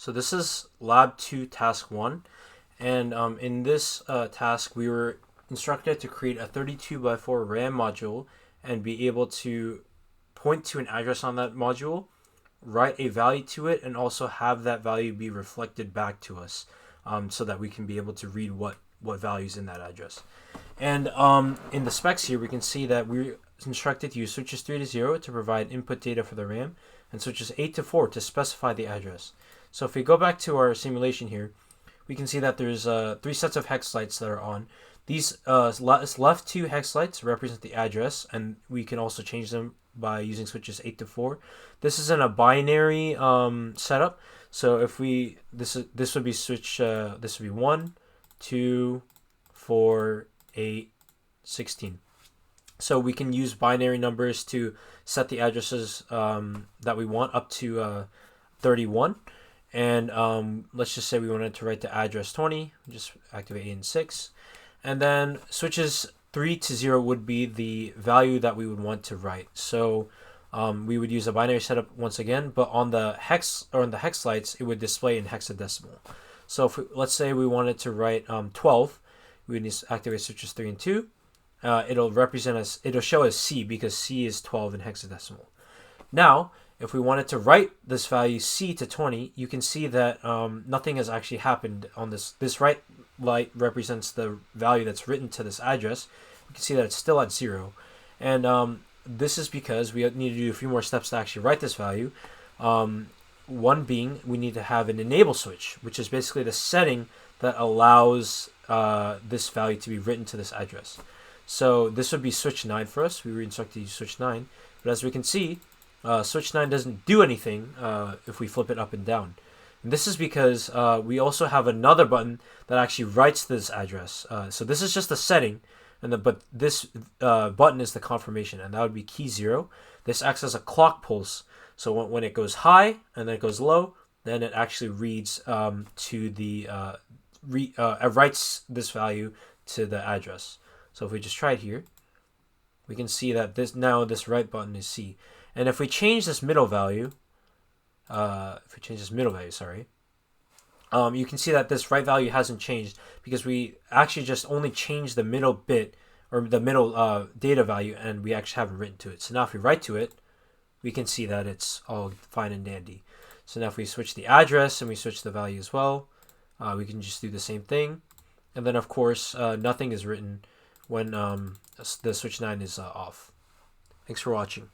So this is Lab 2 Task 1. And in this task, we were instructed to create a 32 by 4 RAM module and be able to point to an address on that module, write a value to it, and also have that value be reflected back to us so that we can be able to read what values in that address. And in the specs here, we can see that we're instructed to use switches 3 to 0 to provide input data for the RAM and switches 8 to 4 to specify the address. So if we go back to our simulation here, we can see that there's 3 sets of hex lights that are on. These left 2 hex lights represent the address, and we can also change them by using switches 8 to 4. This is in a binary setup. So if we this would be switch this would be 1, 2, 4, 8, 16. So we can use binary numbers to set the addresses that we want up to 31. And let's just say we wanted to write the address 20, just activate 8 and 6. And then switches 3 to 0 would be the value that we would want to write. So we would use a binary setup once again, but on the hex or on the hex lights, it would display in hexadecimal. So if let's say we wanted to write 12, we would need to activate switches 3 and 2. It'll show as C because C is 12 in hexadecimal. Now, if we wanted to write this value C to 20, you can see that nothing has actually happened on this. This right light represents the value that's written to this address. You can see that it's still at 0. And this is because we need to do a few more steps to actually write this value. One being we need to have an enable switch, which is basically the setting that allows this value to be written to this address. So this would be switch 9 for us. We were instructed to use switch 9. But as we can see, switch 9 doesn't do anything if we flip it up and down. And this is because we also have another button that actually writes this address. So this is just a setting, but this button is the confirmation, and that would be key 0. This acts as a clock pulse. So when it goes high and then it goes low, then it actually reads to the writes this value to the address. So if we just try it here, we can see that this right button is C. And if we change this middle value, you can see that this right value hasn't changed because we actually just only changed the middle bit or the middle data value, and we actually haven't written to it. So now if we write to it, we can see that it's all fine and dandy. So now if we switch the address and we switch the value as well, we can just do the same thing. And then of course, nothing is written when the switch 9 is off. Thanks for watching.